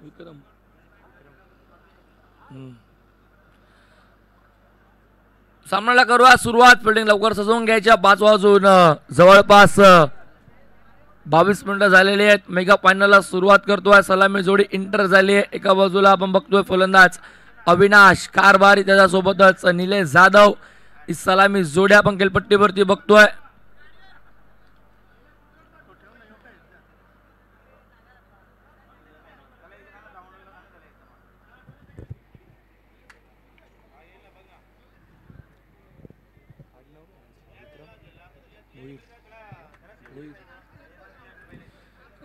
विक्रम सामन्याला करूया सुरुवात. फिल्डिंग लवकर सजवून घ्यायच्या. 5 वाजून जवळपास 22 मिनिटं झालेली आहेत. मेगा फायनलला सुरुवात करतोय. सलामी जोडी इंटर झाली आहे. एका बाजूला आपण बघतोय फलंदाज अविनाश कारभारी, त्याच्यासोबतच निलेश जाधव. ही सलामी जोडी आपण खेळपट्टीवरती बघतोय.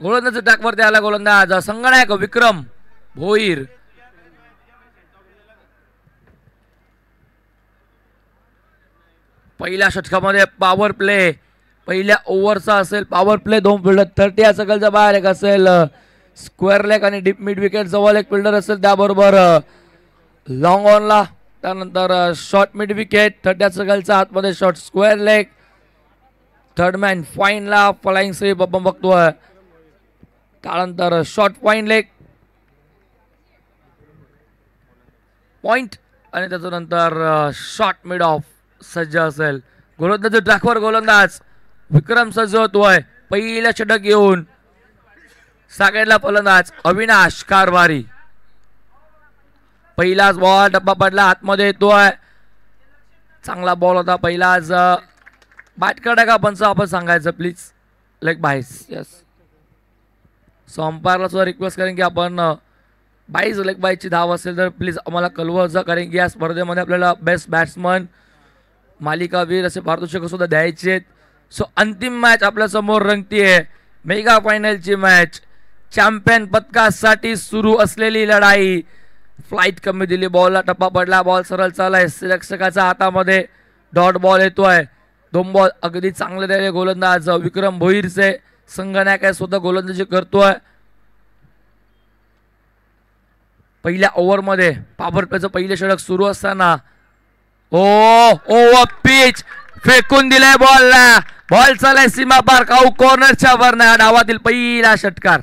गोलंदाज ट्रॅकवरती आला गोलंदाज संगणक विक्रम भोईर. पहिल्या षटकामध्ये पॉवर प्ले पहिल्या ओव्हरचा असेल. पॉवर प्ले 2 फिल्डर 30 या सकलच्या बाहेर एक असेल स्क्वेअर लेग आणि डीप मिड विकेट जवळ एक फिल्डर असेल. त्याबरोबर लॉंग ऑनला त्यानंतर शॉर्ट मिड विकेट 30 सकलच्या आतमध्ये short square leg. Third man फाईनला फ्लाइंग स्वीप आपण बघतोय. त्यानंतर शॉर्ट फाईन लेग पॉइंट आणि त्याच्यानंतर शॉर्ट मिड ऑफ सज्ज असेल. गोलंदाज ट्रॅकवर गोलंदाज विक्रम सज्ज होतोय. पहिल्या षटक घेऊन सागेडला फलंदाज अविनाश कारभारी. पहिलाच बॉल डब्बा पडला आतमध्ये येतोय. चांगला बॉल होता पहिलाच. बॅट काढा का पंच आपण सांगायचं प्लीज. लेग बाईस. यस सो अंपायरला सुद्धा रिक्वेस्ट करेन की आपण बाईस लेग बाईसची धाव असेल तर प्लीज आम्हाला कळवा. कारण की या स्पर्धेमध्ये आपल्याला बेस्ट बॅट्समन मालिकावीर असे पारितोषिक सुद्धा द्यायचे आहेत. सो अंतिम मॅच आपल्या समोर रंगतीये. मेगा फायनलची मॅच. चॅम्पियन पदकासाठी सुरू असलेली लढाई. फ्लाईट कमी दिली. बॉलला टप्पा पडला. बॉल सरळ चाललाय. सिलेक्शकाच्या हातामध्ये डॉट बॉल येतोय. 2 बॉल अगदी चांगले राहिले गोलंदाज विक्रम भोईरचे. संगणक आहे स्वतः गोलंदाजी करतोय. पहिल्या ओव्हरमध्ये पॉवर प्लेचं पहिले षटक सुरू असताना ओव्हर पिच फेकून दिलाय बॉलला. बॉल चालाय सीमा पार. काऊ कॉर्नरच्या वर डावातील पहिला षटकार.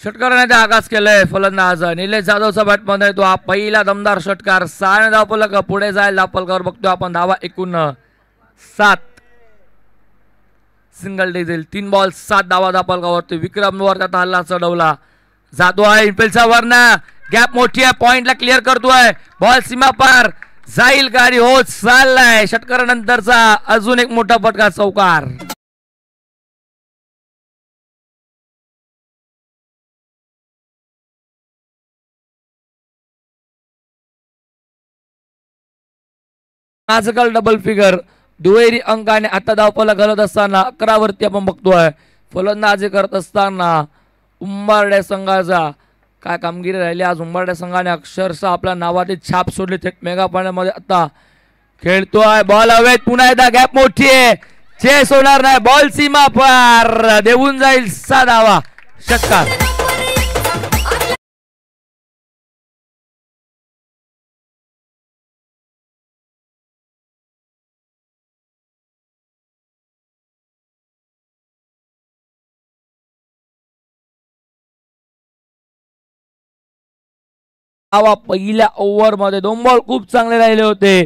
षटकाराने आगास केलंय फलंदाज निलेश जाधवचा बॅटमध्ये तो हा पहिला दमदार षटकार. 6 धावफलक पुढे जाईल. धावफलकावर बघतोय आपण धावा एकूण 7. सिंगल डिझेल 3 बॉल 7 धावा धावफलकावरती. विक्रम वर त्यात हल्ला चढवला जातो आहे. इनफिल्डचा वरना गॅप मोठी आहे. पॉइंटला क्लिअर करतोय. बॉल सीमा पार जाईल गाडी होत चाललाय. षटकारानंतरचा अजून एक मोठा फटका चौकार. आजकाल डबल फिगर दुहेरी अंकाने आता धावफलक घालत असताना 11 वरती आपण बघतोय. फलंदाजी करत असताना उंबरड्या संघाचा काय कामगिरी राहिली आज. उंबरड्या संघाने अक्षरशः आपल्या नावाची छाप सोडली. थेट मेगा फायनलमध्ये आता खेळतोय. बॉल हवेत. पुन्हा एकदा गॅप मोठी आहे. चेस होणार नाही. बॉल सीमा पार देऊन जाईल 6 धावा. षटकार. पहिल्या ओव्हर मध्ये 2 बॉल खूप चांगले राहिले होते.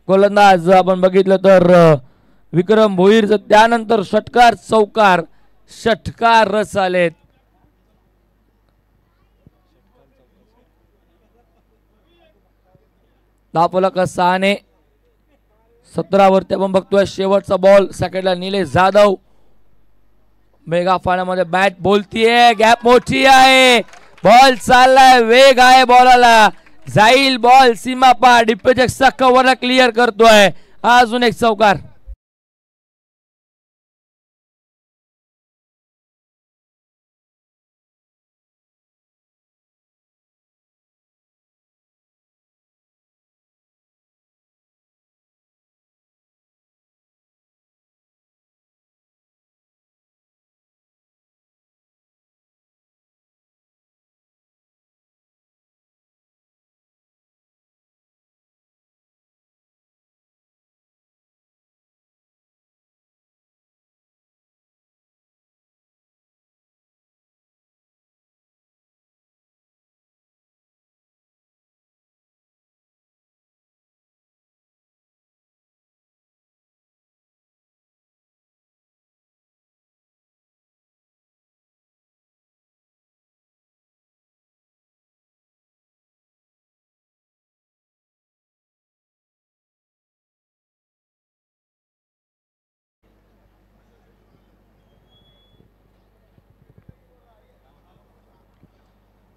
गोलंदाज आपण बघितलं तर विक्रम भोईरचं. त्यानंतर षटकार चौकार षटकार रस आलेत. धावफलक 6 17 वरती आपण बघतोय. शेवटचा बॉल सेकंडला निलेश जाधव. मेगा फायनलमध्ये बॅट बोलतीये. गॅप मोठी आहे. बॉल चाललाय. वेग आहे बॉलाला. जाईल बॉल सीमा पार. डिपेचेक्सचा कव्हर क्लिअर करतोय. अजून एक चौकार.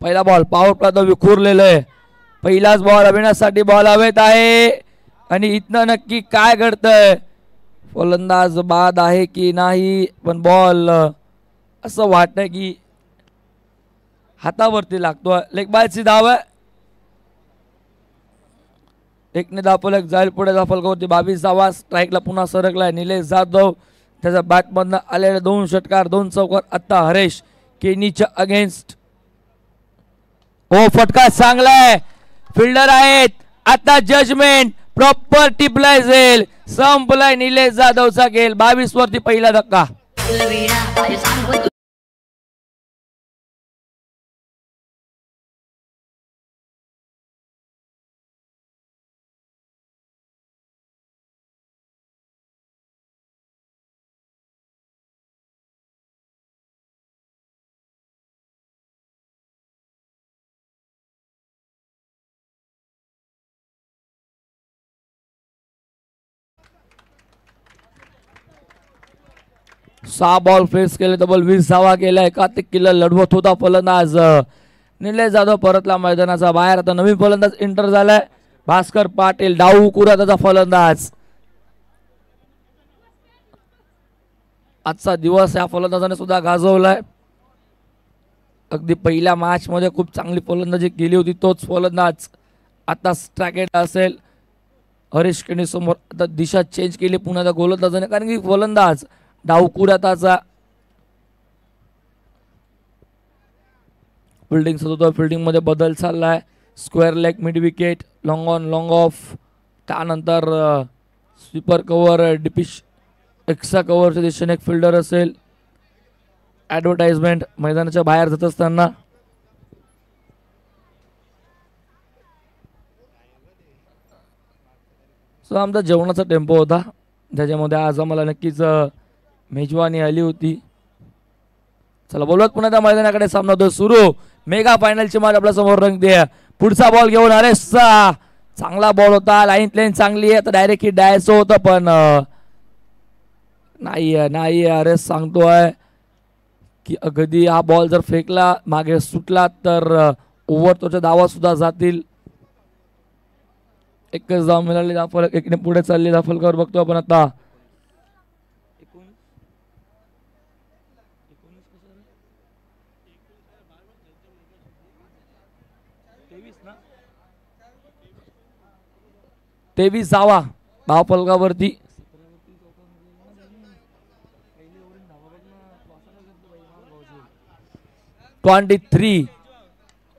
पहिला बॉल पॉवर प्ले विखुरलेलं आहे. पहिलाच बॉल अविनाशसाठी बॉल हवेत आहे आणि इथनं नक्की काय घडतंय, फलंदाज बाद आहे की नाही, पण बॉल असं वाटतंय की हातावरती लागतोय. लेग बायची धाव आहे. एकने दाखवलं जाईल पुढे फलकावरती 22 धावा. स्ट्राईकला पुन्हा सरकलाय निलेश जाधव. त्याच्या बॅटमधनं आलेले 2 षटकार 2 चौकार. आता हरेश केनीच्या अगेन्स्ट. ओ फटका चांगलाय, फिल्डर आहेत. आता जजमेंट प्रॉपर टिपलाय जाईल. संपलाय निलेश जाधवचा खेळ. 22 वरती पहिला धक्का. सहा बॉल फेस केले, तब्बल 20 धावा केल्या. एकाधिक किल्ला लढवत होता फलंदाज निलेश जाधव परतला मैदानाचा बाहेर. आता नवीन फलंदाज एंटर झालाय भास्कर पाटील. डाऊ कुराताचा फलंदाज. आजचा दिवस या फलंदाजाने सुद्धा गाजवलाय. अगदी पहिल्या मॅच मध्ये खूप चांगली फलंदाजी केली होती तोच फलंदाज आता स्ट्राकेट असेल. हरीश केणी समोर आता दिशा चेंज केली पुन्हा त्या गोलंदाजाने, कारण की फलंदाज डाऊ कुराताचा फिल्डिंग सतत फिल्डिंग मध्ये बदल चाललाय. Square leg mid wicket, long on long of, त्यानंतर स्वीपर कव्हर, डिपिश एक्स्ट्रा कव्हरच्या दिशेने एक फिल्डर असेल. ॲडव्हर्टाइजमेंट मैदानाच्या बाहेर जात असताना सो आमचा जेवणाचा टेम्पो होता ज्याच्यामध्ये आज आम्हाला नक्कीच मेजवानी आली होती. चला बोलवत पुन्हा त्या मैदानाकडे. सामना तो सुरू. मेगा फायनलची मॅच आपल्या समोर रंगते. पुढचा बॉल घेऊन हरेशचा चांगला बॉल होता. लाईन प्लेन चांगली आहे तर डायरेक्ट ही डायचं होतं, पण नाही हरेश सांगतोय की अगदी हा बॉल जर फेकला मागे सुटला तर ओव्हर तोच्या धावा सुद्धा जातील. एकच धाव मिळाली दाफलक, एकने पुढे चालली दाफलकर बघतो आपण आता. तेवीस धावा धाव फलकावरती.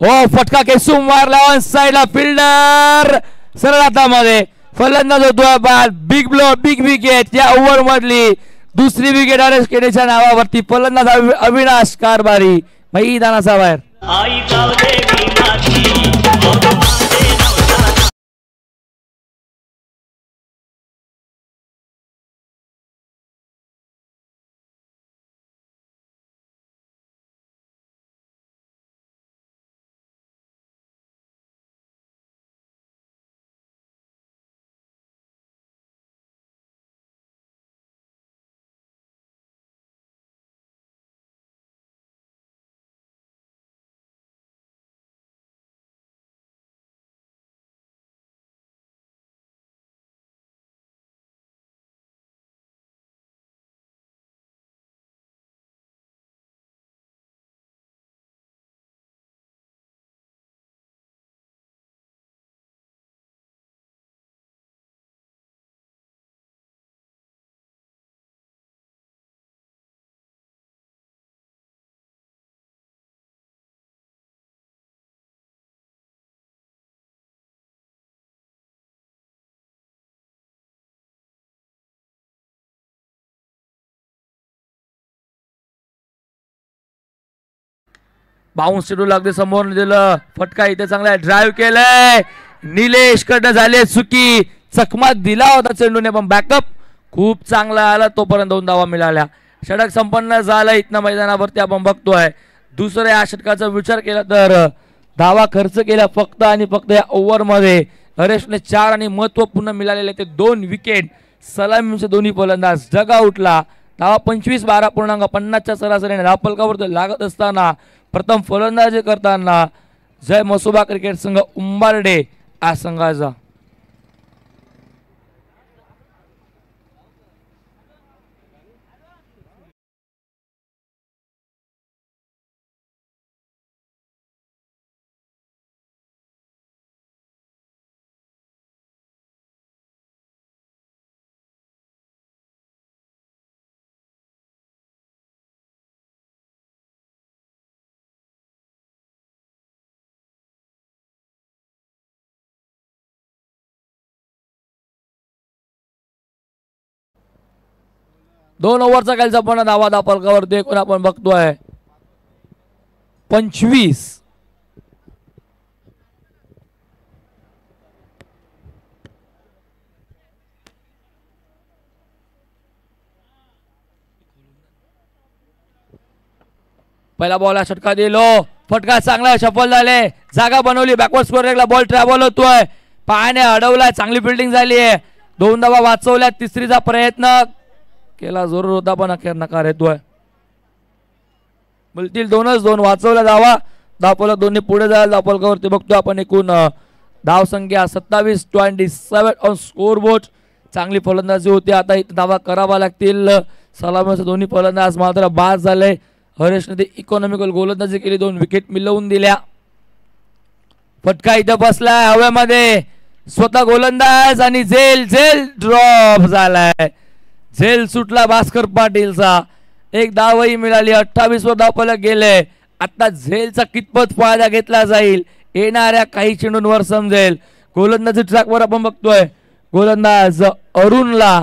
हो फटका केसू मारला ऑन साइडला. फिल्डर सरळ हातामध्ये. फलंदाज होतो बाद. Big blow big wicket. या ओव्हर मधली दुसरी विकेट हरेश केणीच्या नावावरती. फलंदाज अविनाश कारभारी मैदानाचा बाहेर. बाउन्स शेड्यूल अगदी समोर दिलं. फटका इथे चांगला ड्राईव्ह केलाय. निलेश कडनं झाले चुकी. चकमा दिला होता चेंडूने पण बॅकअप खूप चांगला आला. तोपर्यंत 2 धावा मिळाल्या. षटक संपन्न झालं इथनं मैदानावरती आपण बघतोय. दुसऱ्या या षटकाचा विचार केला तर धावा खर्च केला फक्त आणि फक्त या ओव्हर मध्ये हरेशने 4 आणि महत्वपूर्ण मिळालेले ते 2 विकेट. सलामीचे दोन्ही फलंदाज डग आउटला. धावा 25-12.50च्या सरासरीने धावफलकावर लागत असताना प्रथम फलंदाजी करताना जय मसोबा क्रिकेट संघ उंबारडे या संघाचा. दोन ओव्हरचा खेळचा पण धावा धापलकावरती एकूण आपण बघतोय 25. पहिला बॉल षटका दिलो, फटका चांगला सफल झाले, जागा बनवली, बॅकवर्ड स्कोअरला बॉल ट्रॅव्हल होतोय, पायाने अडवलाय, चांगली फिल्डिंग झाली आहे, 2 धावा वाचवल्या, तिसरीचा प्रयत्न केला जरूर होता पण अखेर नकार येतोय. बोलतील 2 वाचवल्या धावा, धावफलक दोन्ही पुढे जायला धावफलकावरती बघतो आपण एकूण धाव संख्या 27-27 ऑन स्कोर बोर्ड. चांगली फलंदाजी होती, आता इथे धावा करावा लागतील. सलामीचे दोन्ही फलंदाज मात्र बाद झाले. हरेशने ते इकॉनॉमिकल गोलंदाजी केली, 2 विकेट मिळवून दिल्या. फटका इथं बसलाय हवेमध्ये, स्वतः गोलंदाज आणि झेल ड्रॉप झालाय, झेल सुटला भास्कर पाटीलचा. एक धावही मिळाली, 28 वर धावफलक गेले. आता झेलचा कितपत फायदा घेतला जाईल येणाऱ्या काही चेंडूंवर समजेल. गोलंदाजी ट्रॅकवर आपण बघतोय, गोलंदाज अरुणला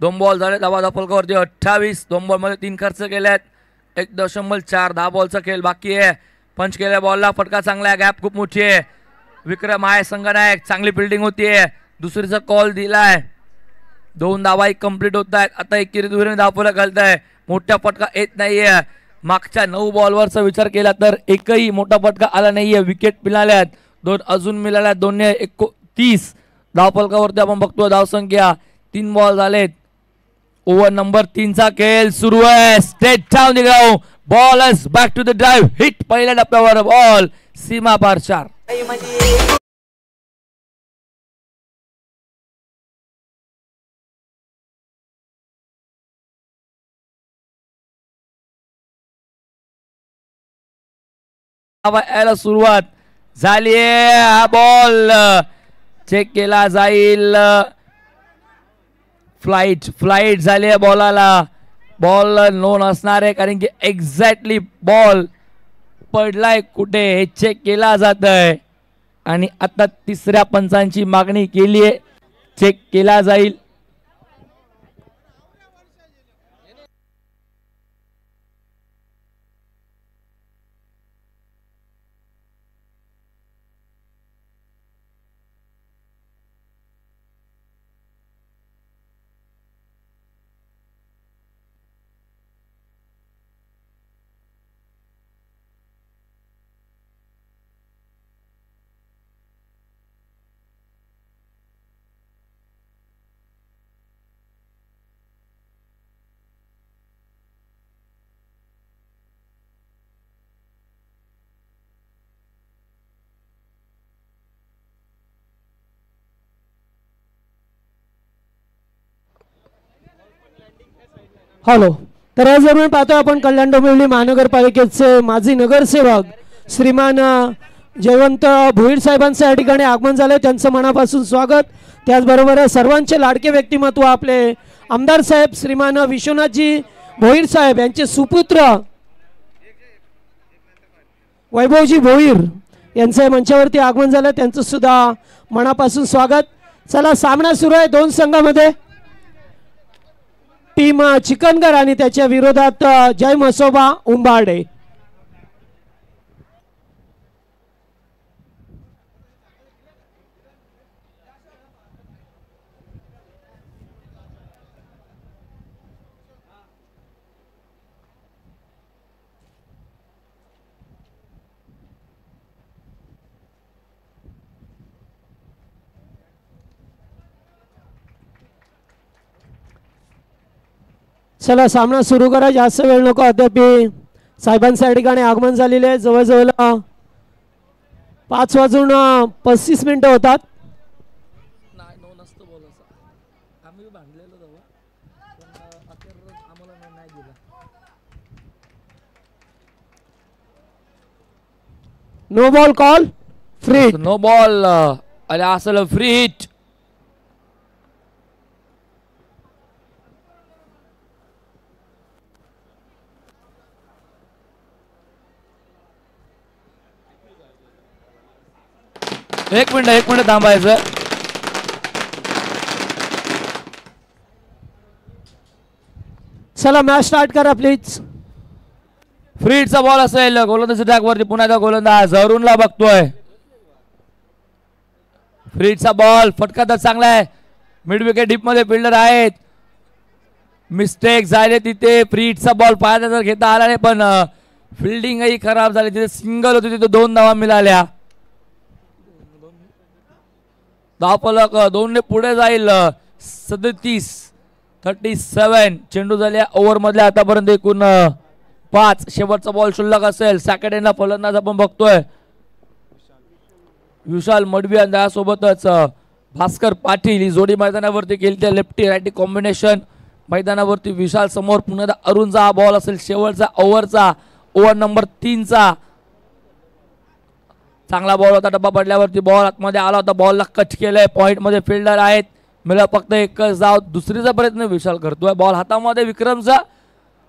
2 बॉल झाले, धावा धावफलकावरती 28. 2 बॉल मध्ये 3 खर्च केल्यात, 1.4 10 बॉलचा खेळ बाकी आहे. पंच केल्या बॉलला, फटका चांगला आहे, गॅप खूप मोठी आहे. विक्रम आहे संघनायक, चांगली फिल्डिंग होतीये, दुसरीचा कॉल दिलाय, 2 धावाही कंप्लीट होत आहेत. आता एकेरी दुहेरीने धावफलक घालताय, मोठा फटका येत नाहीये. मागच्या 9 बॉलवरचा विचार केला तर एकही मोठा फटका आला नाहीये. विकेट मिळाल्यात, 2 अजून मिळाल्यात, 230 धावफलकावरती आपण बघतोय. धावसंख्या 3 बॉल झालेत. ओव्हर नंबर 3 चा खेळ सुरू आहे. Straight down the ground, ball is back to the drive, hit पहिल्या टप्प्यावर, बॉल सीमा पार 4. यायला सुरुवात झाली आहे. हा बॉल चेक केला जाईल, फ्लाइट झाली आहे बॉलाला, बॉल नो नसणार आहे कारण की एक्झॅक्टली बॉल पडलाय कुठे हे चेक केला जात आहे. आणि आता तिसऱ्या पंचांची मागणी केली आहे, चेक केला जाईल. हॅलो. तर आज आपण पाहतो आपण कल्याण डोंबिवली महानगरपालिकेचे माजी नगरसेवक श्रीमान जयवंत भोईर साहेबांचं या ठिकाणी आगमन झालं, त्यांचं मनापासून स्वागत. त्याचबरोबर सर्वांचे लाडके व्यक्तिमत्व आपले आमदार साहेब श्रीमान विश्वनाथजी भोईर साहेब यांचे सुपुत्र वैभवजी भोईर यांचं मंचावरती आगमन झालं, त्यांचं सुद्धा मनापासून स्वागत. चला, सामना सुरू आहे 2 संघामध्ये. टीम चिकनगर आणि त्याच्या विरोधात जय मसोबा उंबारडे. चला सामना सुरू करा, जास्त वेळ नको. अद्याप साहेबांच्या या ठिकाणी आगमन झालेले आहे. जवळजवळ 5:35 होतात. No ball call, free. No ball अरे असेल फ्री हिट. एक मिनिट थांबायचं. चला मॅच स्टार्ट करा प्लीज. फ्रीडचा बॉल असेल गोलंदाजी ट्रॅक वरती. पुन्हा एकदा गोलंदाज अरुणला बघतोय. फ्रीडचा बॉल फटका तर चांगला आहे. मिड विकेट डीप मध्ये फिल्डर आहेत. मिस्टेक झाले तिथे. फ्रीडचा बॉल पायाचा जर घेता आला नाही पण फिल्डिंगही खराब झाली. तिथे सिंगल होती, तिथे 2 धावा मिळाल्या. धावफलक 2 ने पुढे जाईल. 37 चेंडू झाल्या ओव्हर मधल्या आतापर्यंत एकूण 5. शेवटचा बॉल शिल्लक असेल. सेकंड एंडला फलंदाज आपण बघतोय विशाल मडवी आणि त्यासोबतच भास्कर पाटील ही जोडी मैदानावरती केली. लेफ्टी रायटी कॉम्बिनेशन मैदानावरती. विशाल समोर. पुन्हा अरुणचा हा बॉल असेल शेवटचा ओव्हरचा. Over number 3चा. चांगला बॉल होता. डब्बा पडल्यावरती बॉल आतमध्ये आला होता. बॉलला कट केलंय. पॉइंट मध्ये फिल्डर आहेत. मला फक्त एकच धाव. दुसरीचा प्रयत्न विशाल करतोय. बॉल हातामध्ये विक्रमचा.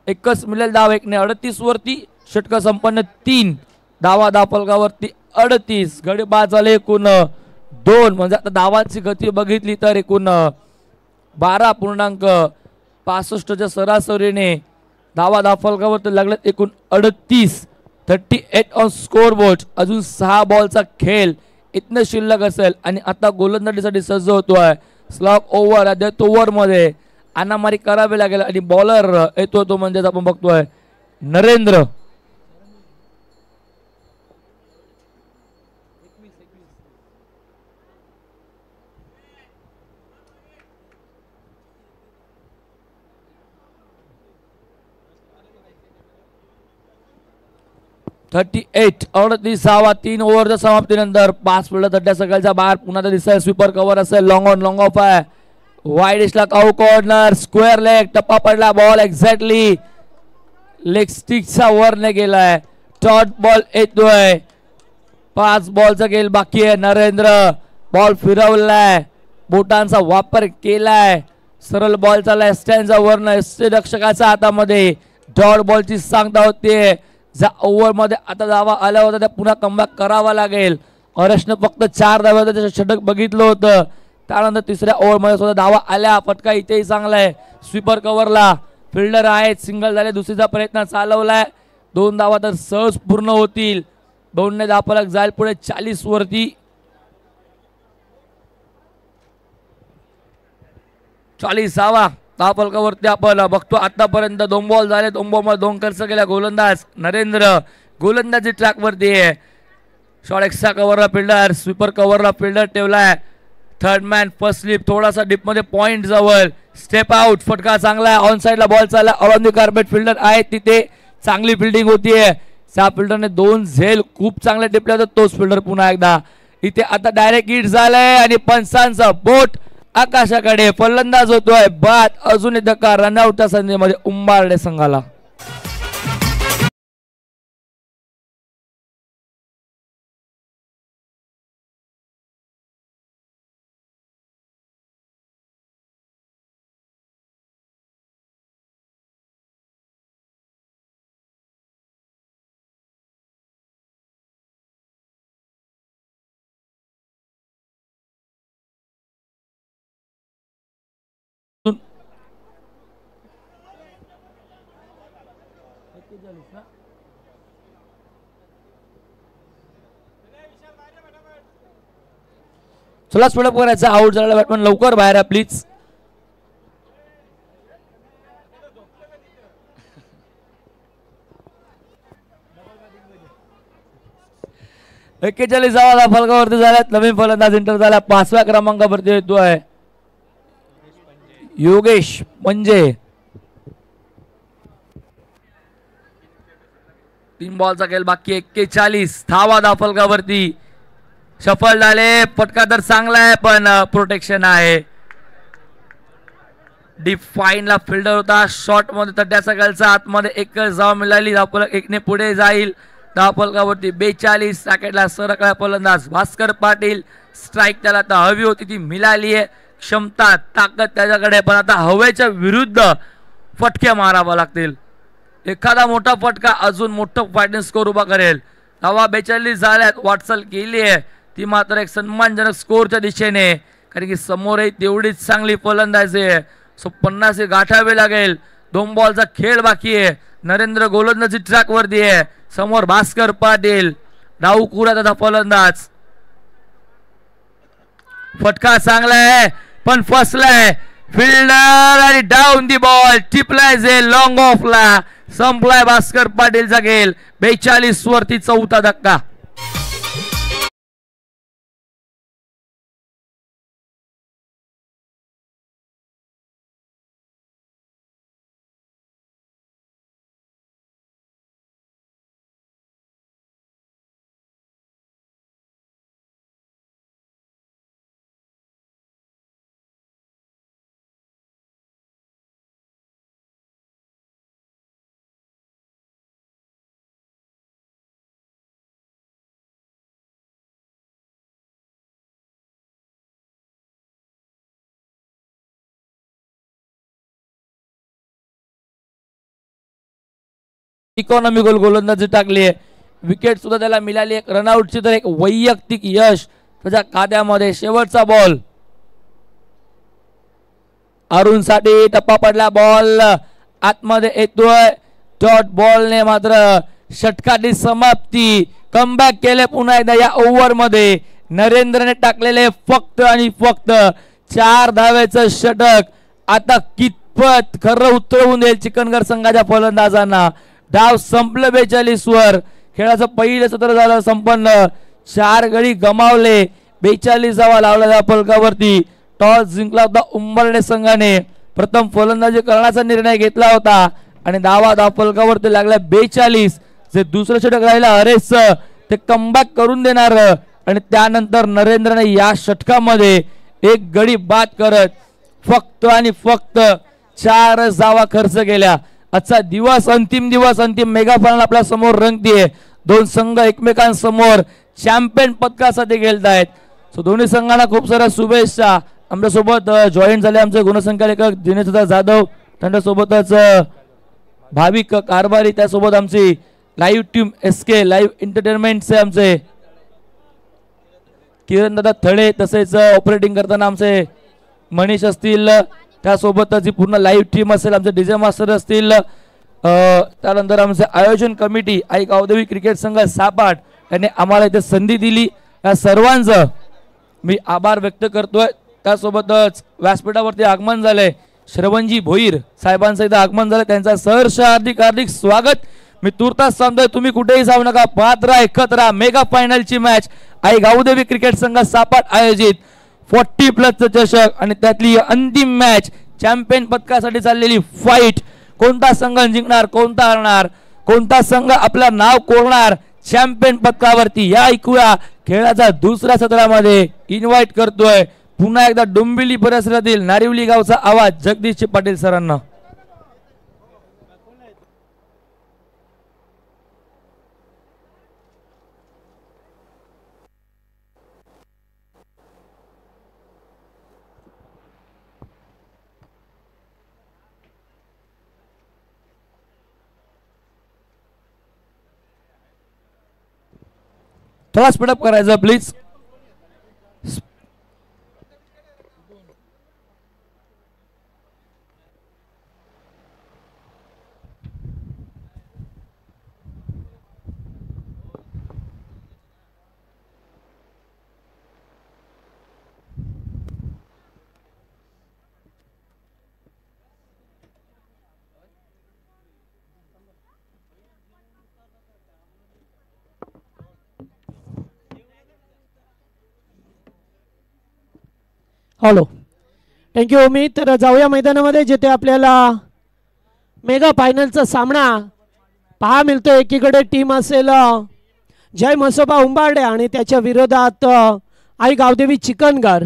एकच मिळेल धाव. 1 ने 38 वरती. षटक संपन्न 3 धावा. धावफलकावरती 38. गडी बाद झाले एकूण 2. म्हणजे आता धावांची गती बघितली तर एकूण 12.65च्या सरासरीने धावा धावफलकावरती लागलेत एकूण 38. 38 ऑन स्कोर बोर्ड. अजून 6 बॉलचा खेळ इतने शिल्लक असेल आणि आता गोलंदाजीसाठी सज्ज होतोय. Slog over. डेथ ओव्हर मध्ये अनामारी करावी लागेल आणि बॉलर येतो तो म्हणजेच आपण बघतोय नरेंद्र. .38 38 3 ओव्हरच्या समाप्तीनंतर 5 फिल्डर तट्ट्या सकाळच्या बाहेर. पुन्हा दिसेल स्वीपर कव्हर असेल. लॉंग ऑन लॉंग ऑफ आहे. वाईड इशला काऊ कॉर्नर. Square leg. टप्पा पडला. बॉल एक्झॅक्टली लेग स्टिकचा वरने गेलाय. टॉट बॉल येतोय. 5 बॉलचा खेळ बाकी आहे. नरेंद्र बॉल फिरवलाय. बोटांचा वापर केलाय. सरळ बॉल चाललाय स्टँडचा वरनं. रक्षकाच्या हातामध्ये डॉट बॉलची सांगता होते. ज्या ओव्हर मध्ये आता धावा आल्या होत्या त्या पुन्हा कमबॅक करावा लागेल. हर्षनं फक्त 4 धावा त्याचं षटक बघितलं होतं. त्यानंतर तिसऱ्या ओव्हर मध्ये सुद्धा धावा आल्या. फटका इथेही चांगला आहे. स्वीपर कव्हरला फिल्डर आहेत. सिंगल झाले. दुसरीचा प्रयत्न चालवलाय. 2 धावा तर सहज पूर्ण होतील. 2 ने धावफलक जाईल पुढे 40 वरती. 40वा धावफलकावरती आपण बघतो. आतापर्यंत 2 बॉल झाले. 2 बॉल मध्ये 2 खर्च केला गोलंदाज नरेंद्र. गोलंदाजी ट्रॅक वरती आहे. शॉर्ट एक्स्ट्रा कव्हरला फिल्डर. स्वीपर कव्हरला फिल्डर ठेवलाय. Third man first slip. थोडासा डीप मध्ये पॉइंट जवळ. Step out. फटका चांगला आहे. ऑन साइडला बॉल चालला. ऑन द कार्पेट फिल्डर आहेत तिथे. चांगली फिल्डिंग होतीये. त्या फिल्डरने 2 झेल खूप चांगले टिपले होते. तोच फिल्डर पुन्हा एकदा इथे आता डायरेक्ट हिट झालाय आणि पंचांचा बोट आकाशाकडे. फलंदाज होतोय बाद. अजून एक धक्का रनआउटच्या संधीमध्ये उंबारडे संघाला. चला स्पीडअप करायचं. आउट झालेला बॅटमॅन लवकर बाहेर आहे प्लीज. एक्केचाळीस धावा फलकावरती झाल्यात. नवीन फलंदाज इंटर झाला. 5व्या क्रमांकावरती येतोय योगेश म्हणजे 3 बॉलचा खेळ बाकी 41 धावा धाफलकावरती सफल झाले. फटका तर चांगला आहे पण प्रोटेक्शन आहे. डीप फाईनला फिल्डर होता. शॉर्ट मध्ये तड्याचा खालचा आतमध्ये एक धाव मिळाली. धावफलक 1 ने पुढे जाईल. धावफलकावरती 42. रॅकेटला सरकला फलंदाज भास्कर पाटील. स्ट्राईक त्याला आता हवी होती ती मिळाली आहे. क्षमता ताकद त्याच्याकडे पण आता हवेच्या विरुद्ध फटके मारावा लागतील. एखादा मोठा फटका अजून मोठं फायटिंग स्कोर उभा करेल. धावा 42 झाल्यात. वाटचाल केली आहे ती मात्र एक सन्मानजनक स्कोरच्या दिशेने कारण की समोरही तेवढीच चांगली फलंदाजी आहे. 50 गाठावे लागेल. 2 बॉलचा खेळ बाकी आहे. नरेंद्र गोलंदाजी ट्रॅक वरती आहे. समोर भास्कर पाटील डाऊ कुरा त्याचा फलंदाज. फटका चांगला आहे पण फसलाय फिल्डर आणि डाऊन दी बॉल टिपलाय जे लॉंग ऑफला. संपलाय भास्कर पाटीलचा खेळ. 42 वरती 4था धक्का. इकॉनॉमिकल गोलंदाजी टाकली आहे. विकेट सुद्धा त्याला मिळाली. एक रनआउटची तर एक वैयक्तिक यश त्याच्या खात्यामध्ये. शेवटचा बॉल अरुण साठी टप्पा पडला. बॉल आतमध्ये येतोय. डॉट बॉलने मात्र षटकाची समाप्ती. कमबॅक केले पुन्हा एकदा या ओव्हर मध्ये. नरेंद्रने टाकलेले फक्त आणि फक्त 4 धावेचं षटक आता कितपत खरं उतरवून देईल चिकनगर संघाच्या फलंदाजांना. डाव संपलं 42 वर. खेळाचं पहिलं सत्र झालं संपन्न. 4 गडी गमावले. 42 धावा लावल्या फलकावरती. टॉस जिंकला होता उंबरडे संघाने. प्रथम फलंदाजी करण्याचा निर्णय घेतला होता आणि धावा फलकावरती लागल्या 42. जे दुसरं षटक राहिलं हरेसचं ते कमबॅक करून देणार आणि त्यानंतर नरेंद्रने या षटकामध्ये 1 गडी बाद करत फक्त आणि फक्त 4 धावा खर्च केल्या. आजचा दिवस अंतिम दिवस. अंतिम मेगा फायनल आपल्या समोर रंगतीये. 2 संघ एकमेकांसमोर चॅम्पियन पदकासाठी खेळत आहेत. सो दोन्ही संघांना खूप साऱ्या शुभेच्छा. आमच्यासोबत जॉईन झाले आमचे गुणसंख्यालेखक दिनेश जाधव. त्यांच्यासोबतच भाविक कारभारी. त्यासोबत आमची लाईव्ह टीम SK लाईव्ह एंटरटेनमेंटचे आमचे किरण दादा थळे. तसेच ऑपरेटिंग करताना आमचे मनीष असतील. त्यासोबतच ही पूर्ण लाईव्ह टीम असेल. आमचे डीजे मास्टर असतील. त्यानंतर आमचे आयोजन कमिटी आई गावदेवी क्रिकेट संघ सापाट यांनी आम्हाला इथे संधी दिली. या सर्वांचं मी आभार व्यक्त करतोय. त्यासोबतच व्यासपीठावरती आगमन झालंय श्रवणजी भोईर साहेबांचं इथं आगमन झालं. त्यांचा सहर्ष हार्दिक हार्दिक स्वागत. मी तुर्तास सांगतोय तुम्ही कुठेही जाऊ नका. पाहत राहा एकत्र राहा. मेगा फायनलची मॅच आई गावदेवी क्रिकेट संघ सापाट आयोजित 40+ चषक आणि त्यातली अंतिम मॅच चॅम्पियन पदकासाठी चाललेली फाईट. कोणता संघ जिंकणार कोणता हरणार कोणता संघ आपलं नाव कोरणार चॅम्पियन पदकावरती या ऐकूया खेळाच्या दुसऱ्या सत्रामध्ये. इन्व्हाइट करतोय पुन्हा एकदा डोंबिवली परिसरातील नारिवली गावचा आवाज जगदीश पाटील सरांना. थोडा स्पीडअप करायचं प्लीज. Hello thank you Amit. तर जाऊया मैदानामध्ये जिथे आपल्याला मेगा फायनलचा सामना पहा मिळतो एकीकडे टीम असेल जय म्हसोबा उंबारडे आणि त्याच्या विरोधात आई गावदेवी चिकनगर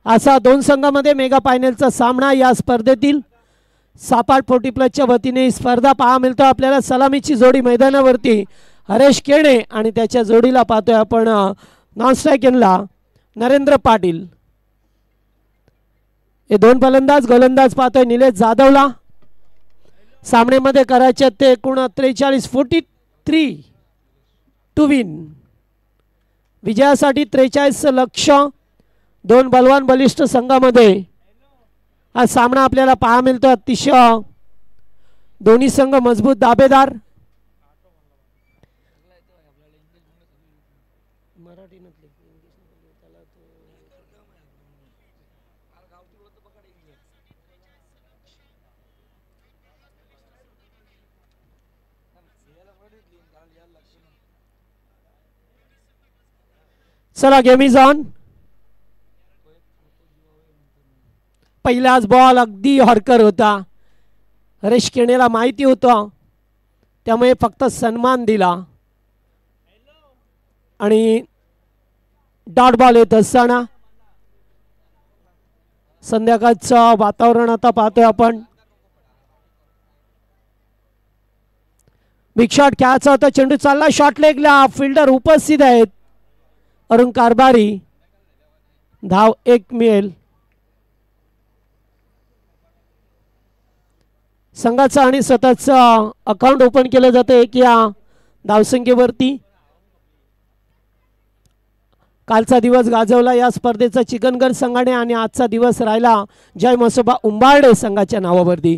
असा दोन संघामध्ये मेगा फायनलचा सामना या स्पर्धेतील सापाट 40+ वतीने ही स्पर्धा पहा मिळतो आपल्याला. सलामीची जोडी मैदानावरती हरेश केणे आणि त्याच्या जोडीला पाहतोय आपण नॉन स्ट्रायकिंगला नरेंद्र पाटील. हे दोन फलंदाज गोलंदाज पाहतोय निलेश जाधवला. सामन्यामध्ये करायचे ते एकूण 43 टू विन. विजयासाठी 43 लक्ष. दोन बलवान बलिष्ठ संघामध्ये हा सामना आपल्याला पाहा मिळतो. अतिशय दोन्ही संघ मजबूत दावेदार. चला गेम इज ऑन. पहिलाच बॉल अगदी हॉर्कर होता. हरेश केणेला माहिती होतं त्यामुळे फक्त सन्मान दिला आणि डॉट बॉल येत असताना संध्याकाळचं वातावरण आता पाहतोय आपण. बिग शॉट खेळायचा होता. चेंडू चालला शॉट लेगला. फिल्डर उपस्थित आहेत. अरुण कारभारी. धाव 1 मिळेल. संघाचा आणि स्वतःचं अकाउंट ओपन केलं जातं एक या धावसंख्येवरती. कालचा दिवस गाजवला या स्पर्धेचा चिकनगर संघाने आणि आजचा दिवस राहिला जय म्हसोबा उंबारडे संघाच्या नावावरती.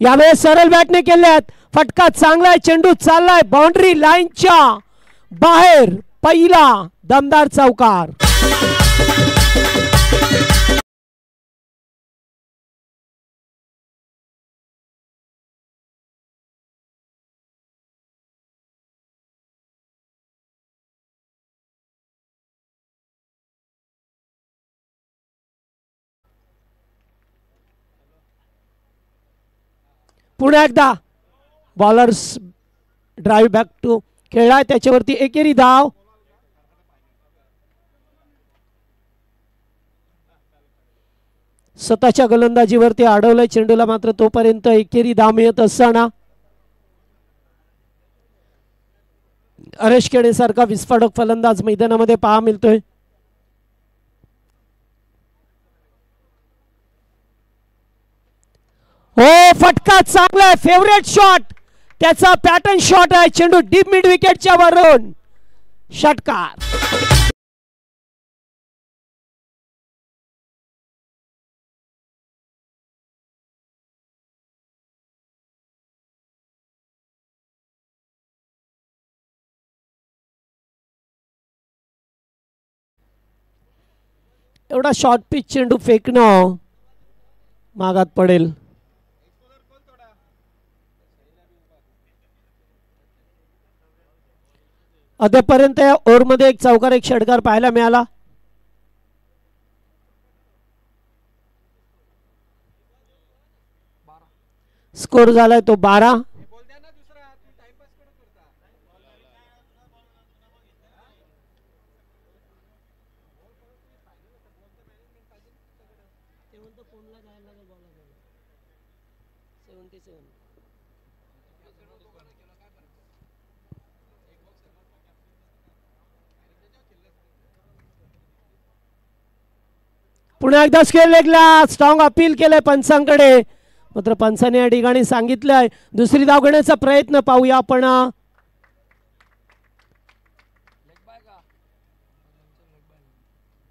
यावेळेस सरळ बॅटने केल्यात. फटका चांगला आहे. चेंडू चाललाय बाउंड्री लाईनच्या बाहेर. पहिला दमदार चौकार. पुन्हा एकदा बॉलर्स ड्राईव्ह बॅक टू खेळलाय. त्याच्यावरती एकेरी धाव. स्वतःच्या गोलंदाजीवरती अडवलंय चेंडूला. मात्र तोपर्यंत एकेरी धाव मिळत असताना हरेश केणे सारखा विस्फोटक फलंदाज मैदानामध्ये पहा मिळतोय. हो फटका चांगला आहे. फेवरेट शॉट त्याचा पॅटर्न शॉट आहे. चेंडू डीप मिड विकेटच्या वरून षटकार. एवढा शॉर्ट पिच चेंडू फेकणं मागात पडेल. अद्यापर्यंत या ओव्हरमध्ये एक चौकार एक षटकार पाहायला मिळाला. स्कोर झालाय तो 12. पुन्हा एकदा स्केल लेगला स्ट्रॉंग अपील केलंय पंचांकडे. मात्र पंचाने या ठिकाणी सांगितलंय दुसरी धाव घेण्याचा प्रयत्न पाहूया आपण.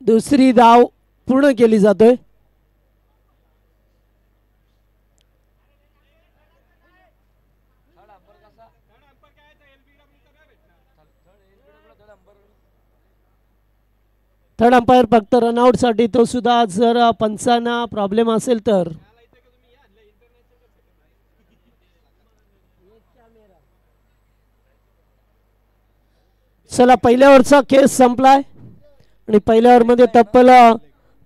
दुसरी धाव पूर्ण केली जातोय. थर्ड अंपायर फक्त रनआउट साठी. तो सुद्धा जर पंचांना प्रॉब्लेम असेल तर चला पहिल्या ओव्हरचा केस संपलाय आणि पहिल्या ओव्हरमध्ये तब्बल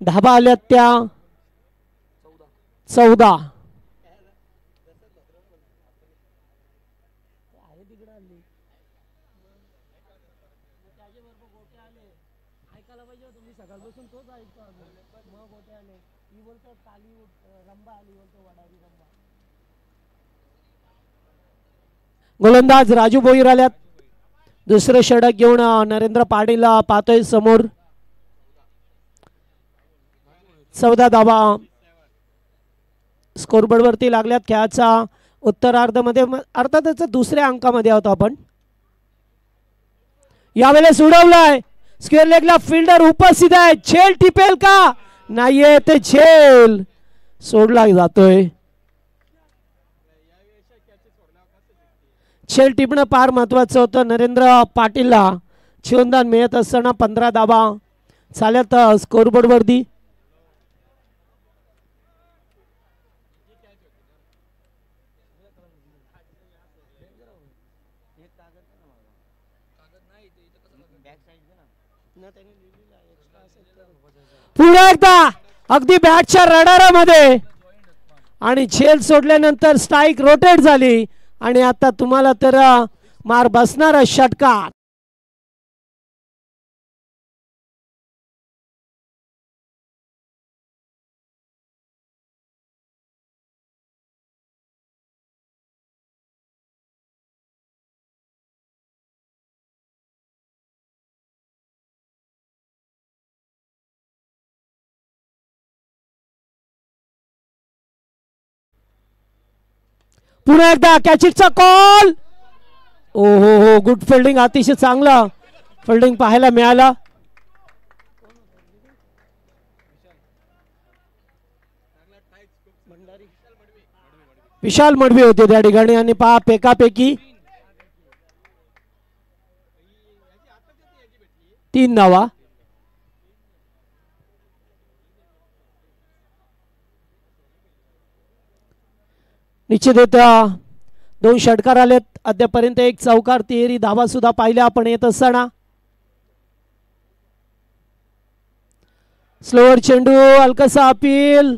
धाबा आल्यात त्या 14. गोलंदाज राजू भोईर आल्यात. दुसरं षटक घेऊन नरेंद्र पाटील पाहतोय समोर. 14 धावा स्कोरबोर्ड वरती लागल्यात. खेळाचा उत्तरार्धामध्ये अर्थातच दुसऱ्या अंकामध्ये आहोत आपण. यावेळेस उडवलाय स्क्वेअर लेगला. फिल्डर उपस्थित आहे. झेल टिपेल का? नाहीये ते झेल सोडला जातोय. झेल टिपणं फार महत्वाचं होतं. नरेंद्र पाटीलला जीवनदान मिळत असताना 15 धावा झाल्यात स्कोरबोर्ड वरती. पुन्हा एकदा अगदी बॅटच्या रडारामध्ये आणि झेल सोडल्यानंतर स्ट्राईक रोटेट झाली आणि आता तुम्हाला तर मार बसणार षटकार. पुन्हा एकदा कॅचिंगचा कॉल. ओ हो हो गुड फिल्डिंग. अतिशय चांगला फिल्डिंग पाहायला मिळाला. विशाल मडवी होते त्या ठिकाणी आणि पहा पेकापेकी 3 धावा. निश्चित 2 षटकार आलेत. अद्यापर्यंत 1 चौकार 13 धावा सुद्धा पाहिल्या आपण येत असताना. स्लोअर चेंडू हलकासा अपील.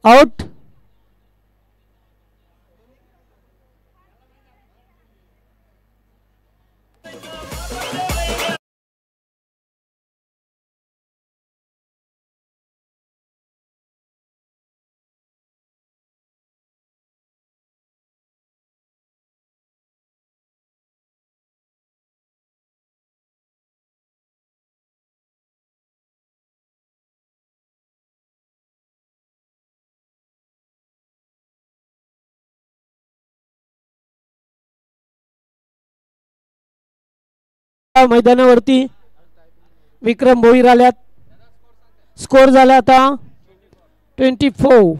आउट. मैदानावरती विक्रम भोईर आल्यात. स्कोर झाला आता 24.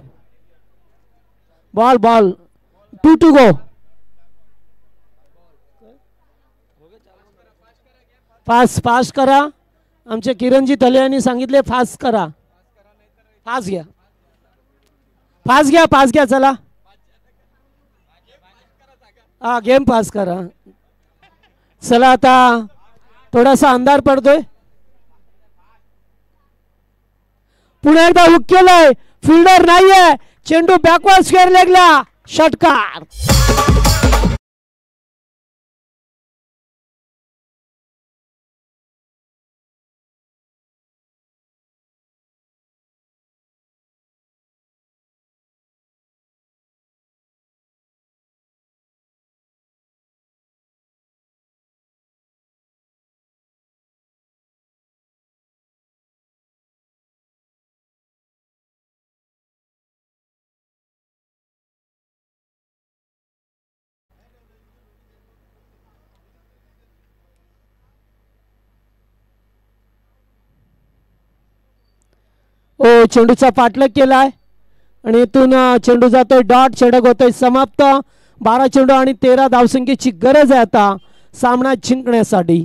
Ball 2 to go. फास्ट करा. आमचे किरणजी तले यांनी सांगितले फास्ट करा. फास्ट घ्या चला. हा गेम पास करा. चला आता थोडासा अंधार पडतोय. पुन्हा एकदा हुक केलंय. फिल्डर नाहीये. चेंडू बॅकवर्ड स्क्वेअर लेगला. षटकार. चेंडूचा पाठलाग केलाय आणि इथून चेंडू जातोय डॉट. षटक होतोय समाप्त. 12 चेंडू आणि 13 धावसंख्येची गरज आहे आता सामना जिंकण्यासाठी.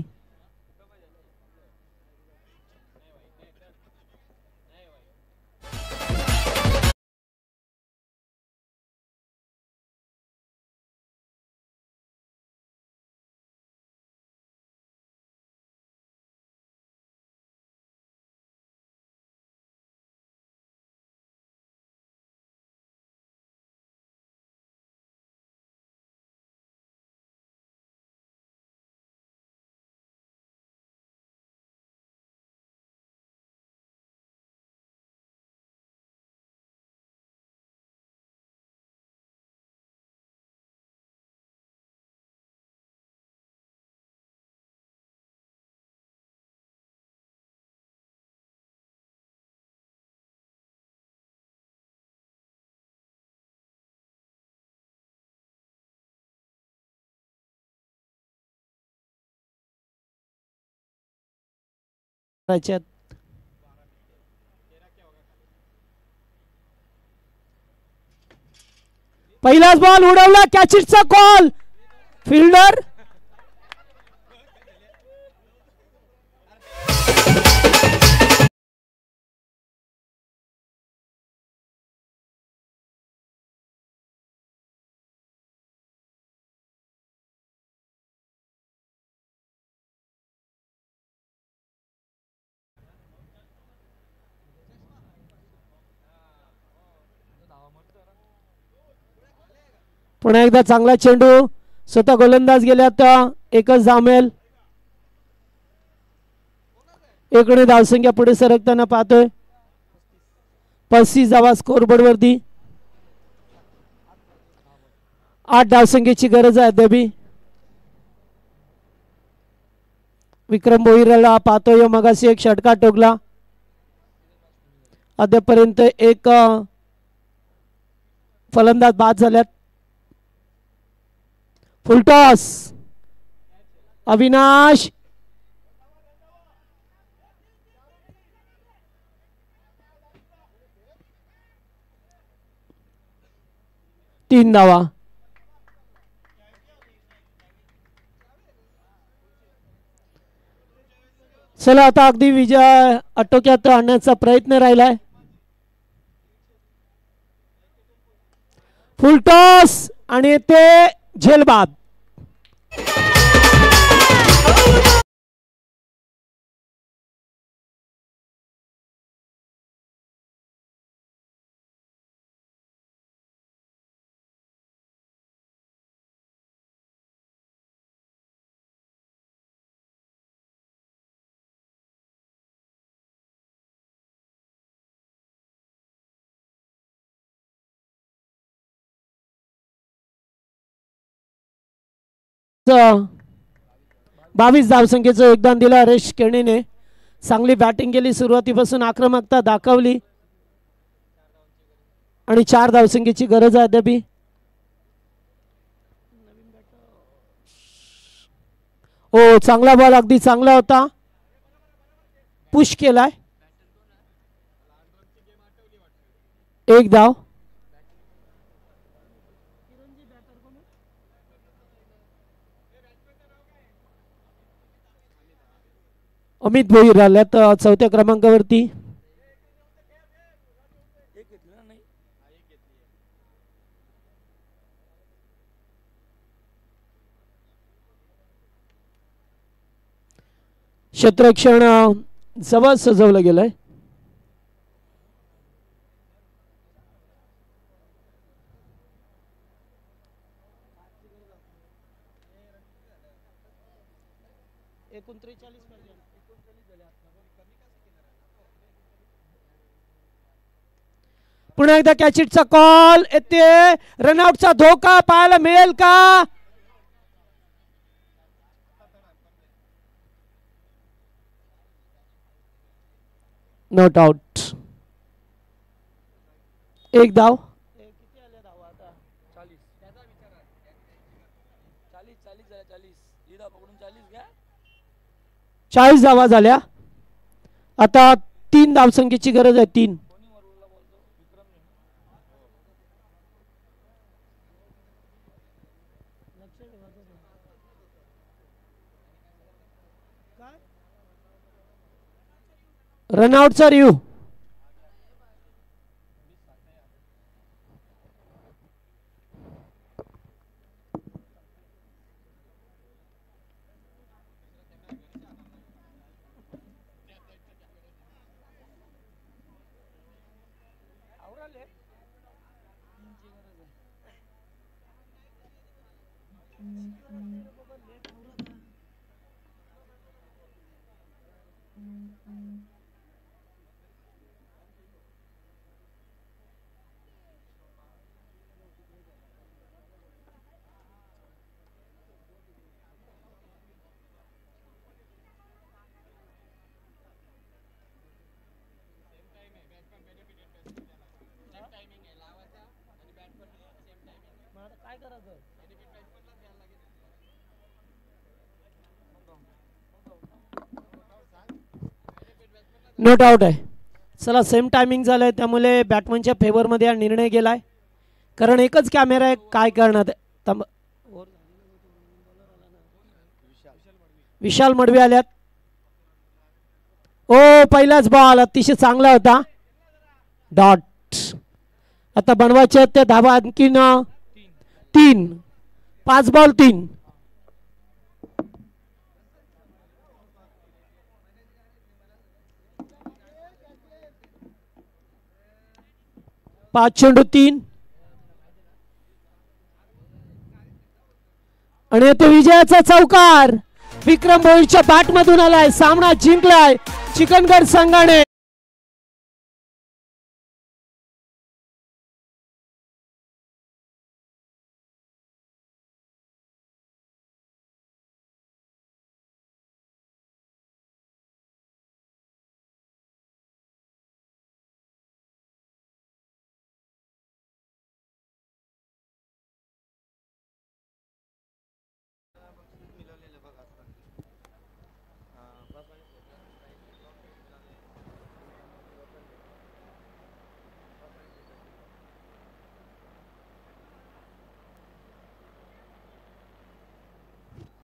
करायच्यात. पहिलाच बॉल उडवला, कॅचिटचा कॉल. फिल्डर पुन्हा एकदा चांगला चेंडू, स्वतः गोलंदाज गेल्यात, एकच धामेल. इकडे धावसंख्या पुढे सरकताना पाहतोय. 35 धावा स्कोरबोर्ड वरती. 8 धावसंख्येची गरज आहे अद्यापी. विक्रम भोईरला पाहतोय, मगाशी एक षटकार टोकला. अद्यापर्यंत एक फलंदाज बाद झाल्यात. फुलटॉस अविनाश, तीन धावा. चला आता अगदी विजय आटोक्यात आणण्याचा प्रयत्न राहिलाय. फुलटॉस आणि ते झेलबाद. बावीस धावसंख्येचं योगदान दिलं हरेश केणीने. चांगली बॅटिंग केली, सुरुवातीपासून आक्रमकता दाखवली आणि 4 धावसंख्येची गरज आहे अद्याप. ओ चांगला बॉल, अगदी चांगला होता, पुश केलाय. एक धाव. अमित भोईर आल्यात चौथ्या क्रमांकावरती. क्षेत्ररक्षण जवळ सजवलं गेलंय. पुन्हा एकदा कॅचिटचा कॉल येते. रनआउटचा धोका पाहायला मिळेल का? Not out. एक धाव. 40 धावा झाल्या. आता 3 धावसंख्येची गरज आहे. 3. रनआउटचा रिव्ह्यू. नॉट आउट आहे. चला सेम टायमिंग झालंय त्यामुळे बॅटमनच्या फेवरमध्ये हा निर्णय गेलाय. कारण एकच कॅमेरा आहे काय करणार. विशाल मडवी आल्यात. ओ पहिलाच बॉल अतिशय चांगला होता. डॉट. आता बनवायचे त्या धावा आणखीन 3. 5 बॉल 3. पाच चेंडू 3 आणि तो विजयाचा चौकार विक्रम भोईरच्या बॅट मधून आलाय. सामना जिंकलाय चिकनगड संघाने.